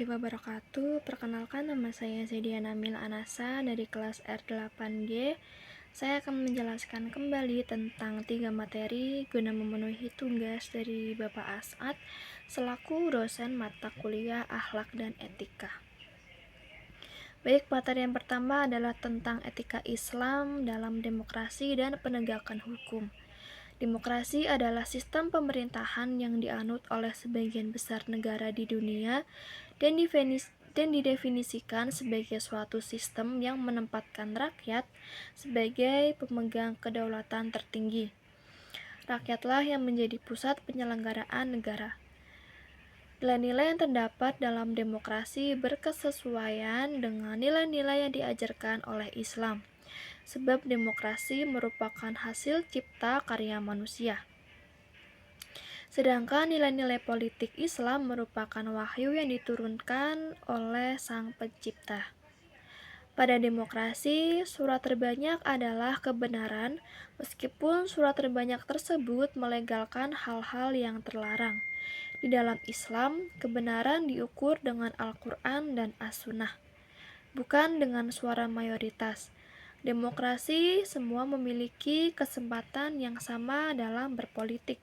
warahmatullahi wabarakatuh. Perkenalkan, nama saya Zedia Namil Anasa dari kelas R8G. Saya akan menjelaskan kembali tentang 3 materi guna memenuhi tugas dari Bapak As'ad selaku dosen mata kuliah Akhlak dan Etika. Baik, materi yang pertama adalah tentang etika Islam dalam demokrasi dan penegakan hukum. Demokrasi adalah sistem pemerintahan yang dianut oleh sebagian besar negara di dunia dan didefinisikan sebagai suatu sistem yang menempatkan rakyat sebagai pemegang kedaulatan tertinggi. Rakyatlah yang menjadi pusat penyelenggaraan negara. Nilai-nilai yang terdapat dalam demokrasi berkesesuaian dengan nilai-nilai yang diajarkan oleh Islam, sebab demokrasi merupakan hasil cipta karya manusia. Sedangkan nilai-nilai politik Islam merupakan wahyu yang diturunkan oleh Sang Pencipta. Pada demokrasi, surat terbanyak adalah kebenaran, meskipun surat terbanyak tersebut melegalkan hal-hal yang terlarang. Di dalam Islam, kebenaran diukur dengan Al-Quran dan As-Sunnah, bukan dengan suara mayoritas. Demokrasi semua memiliki kesempatan yang sama dalam berpolitik.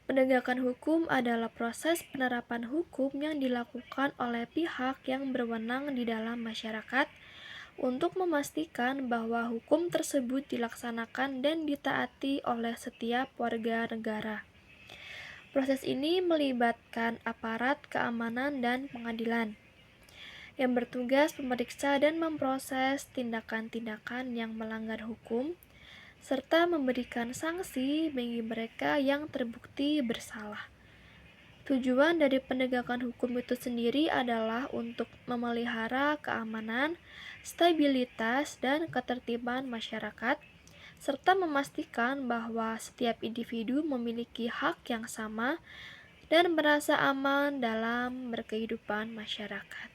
Penegakan hukum adalah proses penerapan hukum yang dilakukan oleh pihak yang berwenang di dalam masyarakat untuk memastikan bahwa hukum tersebut dilaksanakan dan ditaati oleh setiap warga negara. Proses ini melibatkan aparat keamanan dan pengadilan yang bertugas memeriksa dan memproses tindakan-tindakan yang melanggar hukum, serta memberikan sanksi bagi mereka yang terbukti bersalah. Tujuan dari penegakan hukum itu sendiri adalah untuk memelihara keamanan, stabilitas, dan ketertiban masyarakat, serta memastikan bahwa setiap individu memiliki hak yang sama dan merasa aman dalam berkehidupan masyarakat.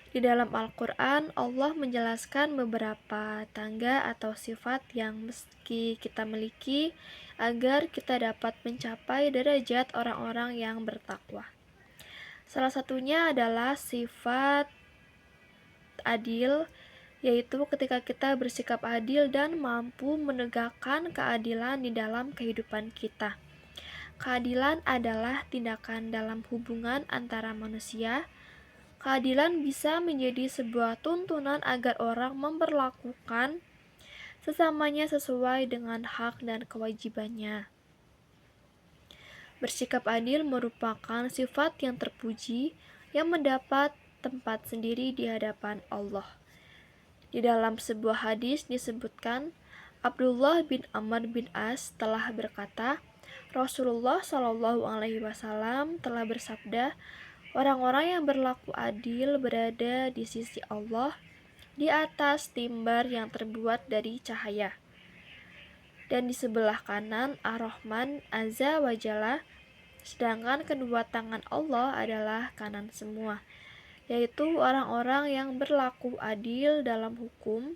Di dalam Al-Quran, Allah menjelaskan beberapa tangga atau sifat yang meski kita miliki agar kita dapat mencapai derajat orang-orang yang bertakwa. Salah satunya adalah sifat adil, yaitu ketika kita bersikap adil dan mampu menegakkan keadilan di dalam kehidupan kita. Keadilan adalah tindakan dalam hubungan antara manusia. Keadilan bisa menjadi sebuah tuntunan agar orang memperlakukan sesamanya sesuai dengan hak dan kewajibannya. Bersikap adil merupakan sifat yang terpuji yang mendapat tempat sendiri di hadapan Allah. Di dalam sebuah hadis disebutkan, Abdullah bin Amr bin As telah berkata, Rasulullah Shallallahu Alaihi Wasallam telah bersabda, orang-orang yang berlaku adil berada di sisi Allah di atas timbar yang terbuat dari cahaya. Dan di sebelah kanan Ar-Rahman Azza wa Jalla, sedangkan kedua tangan Allah adalah kanan semua, yaitu orang-orang yang berlaku adil dalam hukum,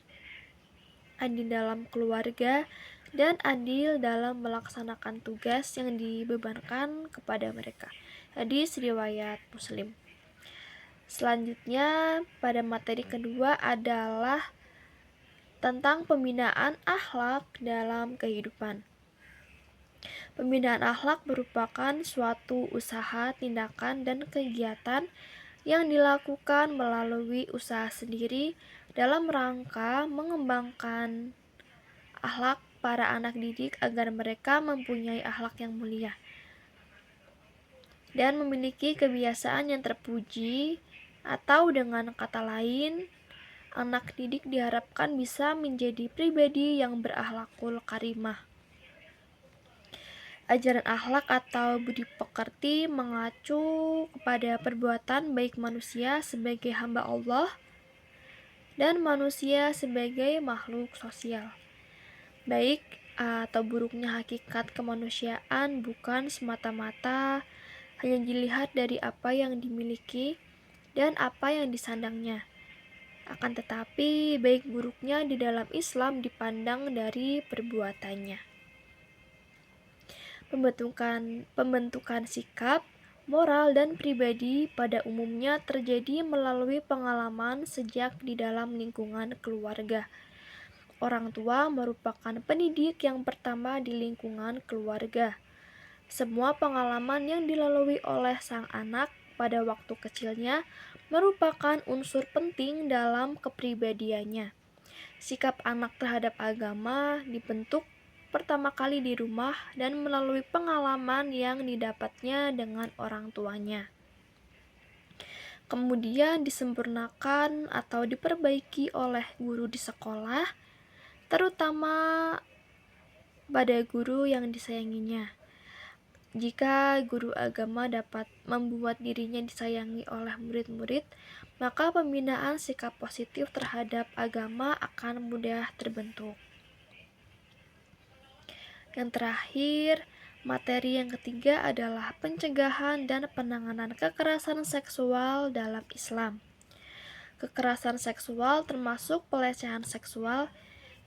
adil dalam keluarga, dan adil dalam melaksanakan tugas yang dibebankan kepada mereka. Hadis riwayat Muslim. Selanjutnya, pada materi kedua adalah tentang pembinaan akhlak dalam kehidupan. Pembinaan akhlak merupakan suatu usaha, tindakan, dan kegiatan yang dilakukan melalui usaha sendiri dalam rangka mengembangkan akhlak para anak didik agar mereka mempunyai akhlak yang mulia dan memiliki kebiasaan yang terpuji, atau dengan kata lain, anak didik diharapkan bisa menjadi pribadi yang berakhlakul karimah. Ajaran akhlak atau budi pekerti mengacu kepada perbuatan baik manusia sebagai hamba Allah dan manusia sebagai makhluk sosial. Baik atau buruknya hakikat kemanusiaan bukan semata-mata hanya dilihat dari apa yang dimiliki dan apa yang disandangnya. Akan tetapi, baik buruknya di dalam Islam dipandang dari perbuatannya. Pembentukan sikap, moral, dan pribadi pada umumnya terjadi melalui pengalaman sejak di dalam lingkungan keluarga. Orang tua merupakan pendidik yang pertama di lingkungan keluarga. Semua pengalaman yang dilalui oleh sang anak pada waktu kecilnya merupakan unsur penting dalam kepribadiannya. Sikap anak terhadap agama dibentuk pertama kali di rumah dan melalui pengalaman yang didapatnya dengan orang tuanya. Kemudian disempurnakan atau diperbaiki oleh guru di sekolah, terutama pada guru yang disayanginya. Jika guru agama dapat membuat dirinya disayangi oleh murid-murid, maka pembinaan sikap positif terhadap agama akan mudah terbentuk. Yang terakhir, materi yang ketiga adalah pencegahan dan penanganan kekerasan seksual dalam Islam. Kekerasan seksual termasuk pelecehan seksual,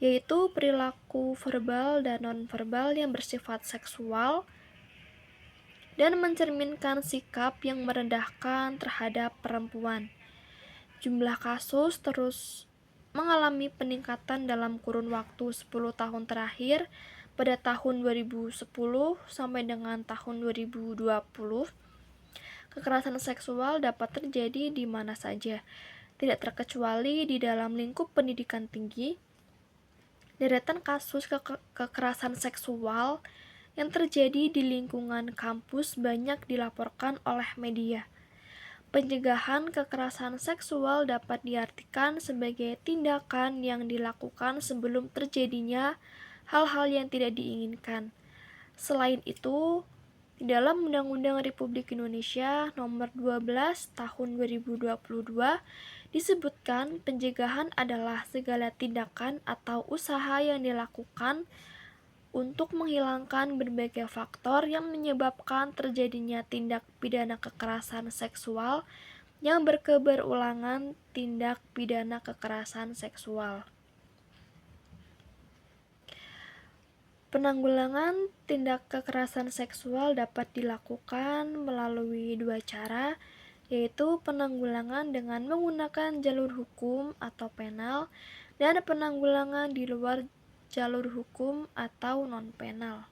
yaitu perilaku verbal dan nonverbal yang bersifat seksual dan mencerminkan sikap yang merendahkan terhadap perempuan. Jumlah kasus terus mengalami peningkatan dalam kurun waktu 10 tahun terakhir. Pada tahun 2010 sampai dengan tahun 2020, kekerasan seksual dapat terjadi di mana saja, tidak terkecuali di dalam lingkup pendidikan tinggi. Deretan kasus kekerasan seksual yang terjadi di lingkungan kampus banyak dilaporkan oleh media. Pencegahan kekerasan seksual dapat diartikan sebagai tindakan yang dilakukan sebelum terjadinya hal-hal yang tidak diinginkan. Selain itu, di dalam Undang-Undang Republik Indonesia Nomor 12 Tahun 2022 disebutkan pencegahan adalah segala tindakan atau usaha yang dilakukan untuk menghilangkan berbagai faktor yang menyebabkan terjadinya tindak pidana kekerasan seksual yang berkeberulangan. Tindak pidana kekerasan seksual. Penanggulangan tindak kekerasan seksual dapat dilakukan melalui dua cara, yaitu penanggulangan dengan menggunakan jalur hukum atau penal dan penanggulangan di luar jalur hukum atau non-penal.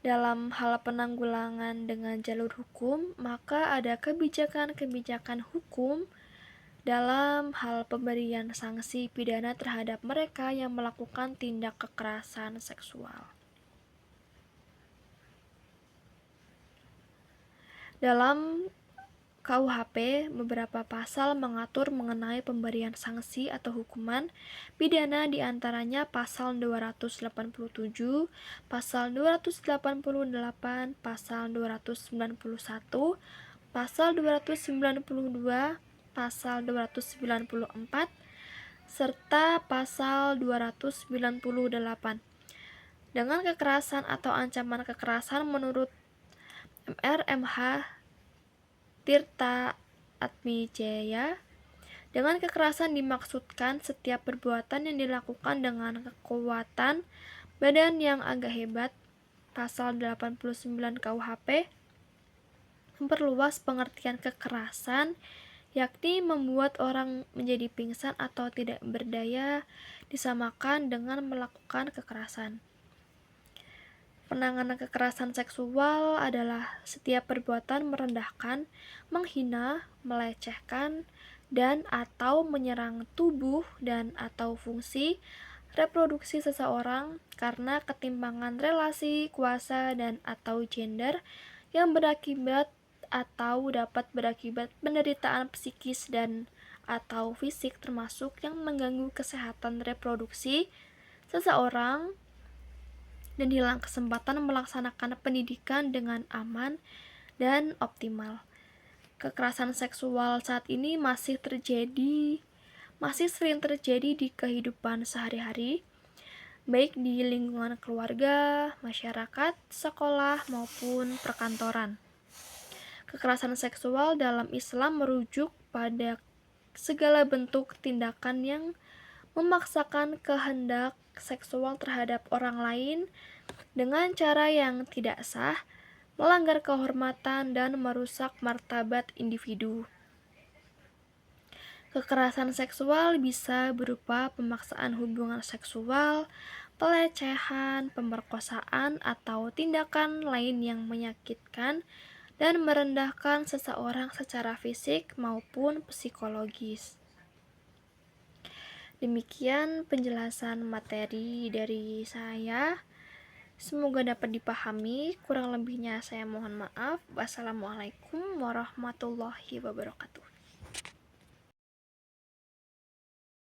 Dalam hal penanggulangan dengan jalur hukum, maka ada kebijakan-kebijakan hukum dalam hal pemberian sanksi pidana terhadap mereka yang melakukan tindak kekerasan seksual. Dalam KUHP, beberapa pasal mengatur mengenai pemberian sanksi atau hukuman pidana, diantaranya pasal 287, pasal 288, pasal 291, pasal 292, pasal 294, serta pasal 298. Dengan kekerasan atau ancaman kekerasan menurut MR.MH Tirta Atmijaya, dengan kekerasan dimaksudkan setiap perbuatan yang dilakukan dengan kekuatan badan yang agak hebat. Pasal 89 KUHP memperluas pengertian kekerasan, yakni membuat orang menjadi pingsan atau tidak berdaya, disamakan dengan melakukan kekerasan. Penanganan kekerasan seksual adalah setiap perbuatan merendahkan, menghina, melecehkan, dan atau menyerang tubuh dan atau fungsi reproduksi seseorang karena ketimpangan relasi kuasa dan atau gender yang berakibat atau dapat berakibat penderitaan psikis dan atau fisik, termasuk yang mengganggu kesehatan reproduksi seseorang dan hilang kesempatan melaksanakan pendidikan dengan aman dan optimal. Kekerasan seksual saat ini masih sering terjadi di kehidupan sehari-hari, baik di lingkungan keluarga, masyarakat, sekolah, maupun perkantoran. Kekerasan seksual dalam Islam merujuk pada segala bentuk tindakan yang memaksakan kehendak seksual terhadap orang lain dengan cara yang tidak sah, melanggar kehormatan, dan merusak martabat individu. Kekerasan seksual bisa berupa pemaksaan hubungan seksual, pelecehan, pemerkosaan, atau tindakan lain yang menyakitkan dan merendahkan seseorang secara fisik maupun psikologis. Demikian penjelasan materi dari saya. Semoga dapat dipahami. Kurang lebihnya saya mohon maaf. Wassalamualaikum warahmatullahi wabarakatuh.